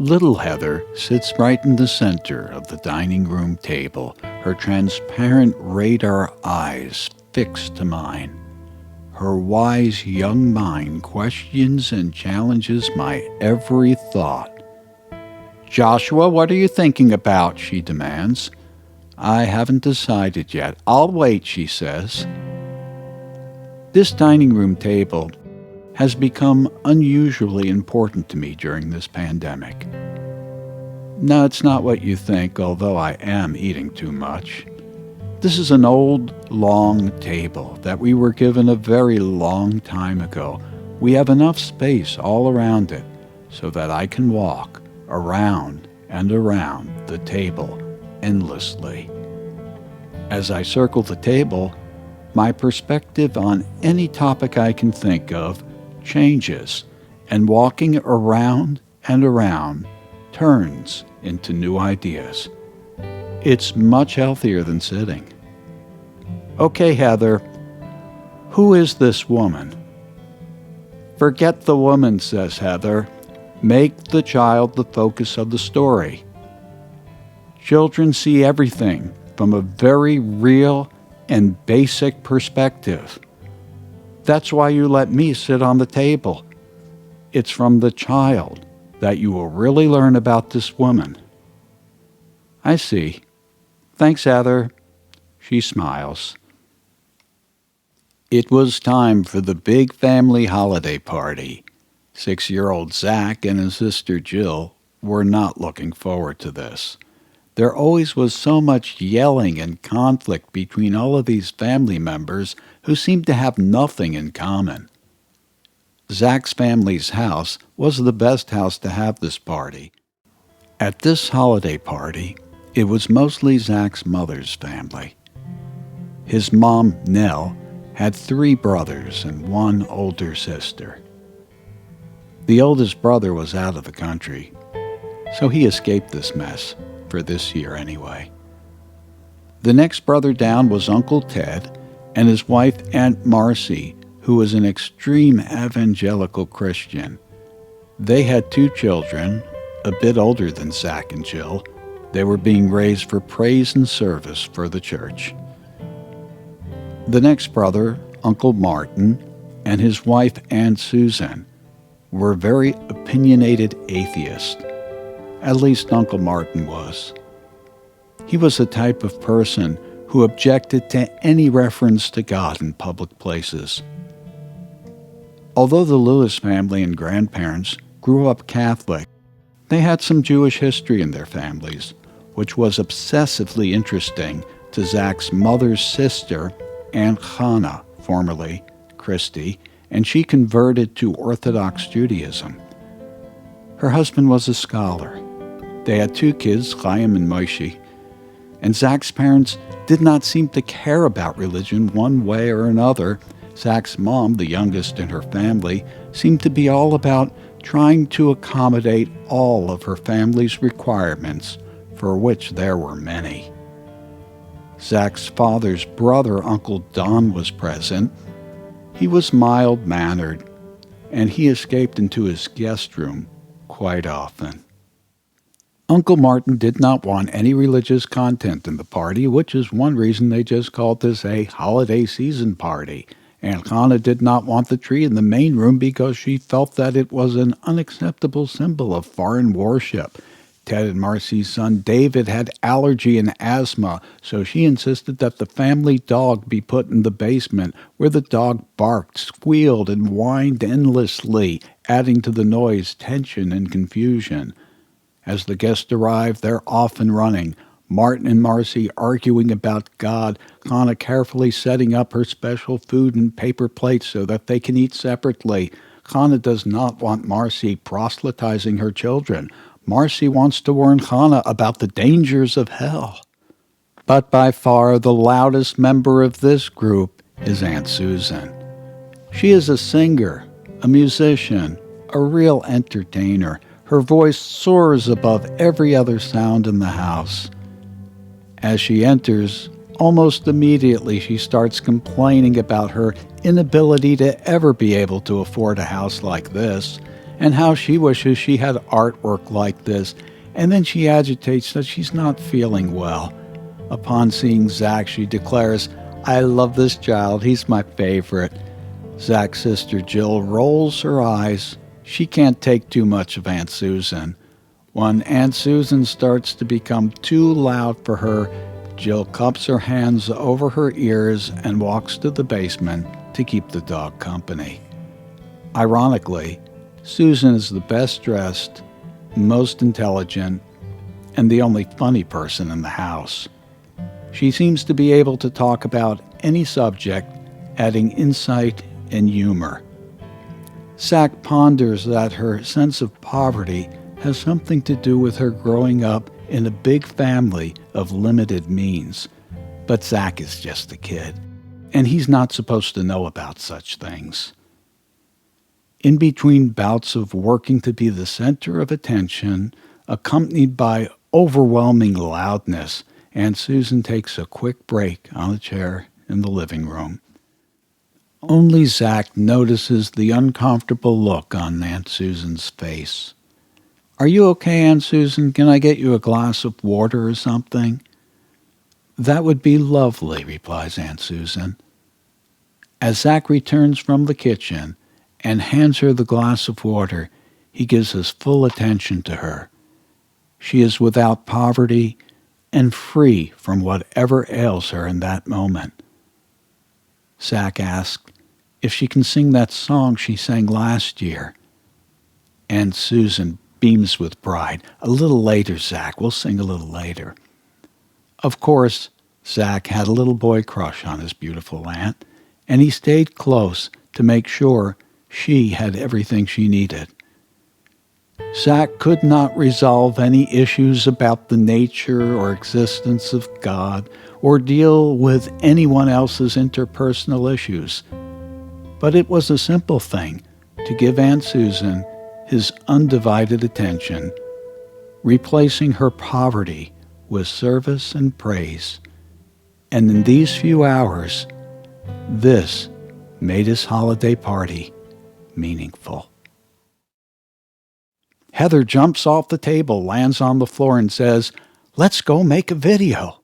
Little Heather sits right in the center of the dining room table, her transparent radar eyes fixed to mine. Her wise young mind questions and challenges my every thought. "Joshua, what are you thinking about?" she demands. "I haven't decided yet. I'll wait," she says. This dining room table has become unusually important to me during this pandemic. No, it's not what you think, although I am eating too much. This is an old, long table that we were given a very long time ago. We have enough space all around it so that I can walk around and around the table endlessly. As I circle the table, my perspective on any topic I can think of changes, and walking around and around turns into new ideas. It's much healthier than sitting. "Okay, Heather, who is this woman?" "Forget the woman," says Heather. "Make the child the focus of the story." Children see everything from a very real and basic perspective. That's why you let me sit on the table. It's from the child that you will really learn about this woman. "I see. Thanks, Heather." She smiles. It was time for the big family holiday party. 6-year-old Zach and his sister Jill were not looking forward to this. There always was so much yelling and conflict between all of these family members who seemed to have nothing in common. Zach's family's house was the best house to have this party. At this holiday party, it was mostly Zach's mother's family. His mom, Nell, had 3 brothers and 1 older sister. The oldest brother was out of the country, so he escaped this mess. For this year anyway. The next brother down was Uncle Ted and his wife Aunt Marcy, who was an extreme evangelical Christian. They had 2 children, a bit older than Zach and Jill. They were being raised for praise and service for the church. The next brother, Uncle Martin, and his wife Aunt Susan, were very opinionated atheists. At least Uncle Martin was. He was the type of person who objected to any reference to God in public places. Although the Lewis family and grandparents grew up Catholic, they had some Jewish history in their families, which was obsessively interesting to Zach's mother's sister, Aunt Hannah, formerly Christy, and she converted to Orthodox Judaism. Her husband was a scholar. They had 2 kids, Chaim and Moshe, and Zach's parents did not seem to care about religion one way or another. Zach's mom, the youngest in her family, seemed to be all about trying to accommodate all of her family's requirements, for which there were many. Zach's father's brother, Uncle Don, was present. He was mild-mannered, and he escaped into his guest room quite often. Uncle Martin did not want any religious content in the party, which is one reason they just called this a holiday season party. Aunt Hannah did not want the tree in the main room because she felt that it was an unacceptable symbol of foreign worship. Ted and Marcy's son David had allergy and asthma, so she insisted that the family dog be put in the basement, where the dog barked, squealed, and whined endlessly, adding to the noise tension and confusion. As the guests arrived, they're off and running. Martin and Marcy arguing about God, Hannah carefully setting up her special food in paper plates so that they can eat separately. Hannah does not want Marcy proselytizing her children. Marcy wants to warn Hannah about the dangers of hell. But by far the loudest member of this group is Aunt Susan. She is a singer, a musician, a real entertainer. Her voice soars above every other sound in the house. As she enters, almost immediately she starts complaining about her inability to ever be able to afford a house like this. and how she wishes she had artwork like this, and then she agitates that she's not feeling well. Upon seeing Zach, she declares, "I love this child. He's my favorite." Zach's sister Jill rolls her eyes. She can't take too much of Aunt Susan. When Aunt Susan starts to become too loud for her, Jill cups her hands over her ears and walks to the basement to keep the dog company. Ironically, Susan is the best dressed, most intelligent, and the only funny person in the house. She seems to be able to talk about any subject, adding insight and humor. Zach ponders that her sense of poverty has something to do with her growing up in a big family of limited means. But Zach is just a kid, and he's not supposed to know about such things. In between bouts of working to be the center of attention, accompanied by overwhelming loudness, Aunt Susan takes a quick break on a chair in the living room. Only Zach notices the uncomfortable look on Aunt Susan's face. "Are you okay, Aunt Susan? Can I get you a glass of water or something?" "That would be lovely," replies Aunt Susan. As Zach returns from the kitchen and hands her the glass of water, he gives his full attention to her. She is without poverty and free from whatever ails her in that moment. Zach asks if she can sing that song she sang last year. Aunt Susan beams with pride. "A little later, Zach. We'll sing a little later." Of course, Zach had a little boy crush on his beautiful aunt, and he stayed close to make sure she had everything she needed. Zach could not resolve any issues about the nature or existence of God or deal with anyone else's interpersonal issues. But it was a simple thing to give Aunt Susan his undivided attention, replacing her poverty with service and praise. And in these few hours, this made his holiday party meaningful. Heather jumps off the table, lands on the floor, and says, "Let's go make a video."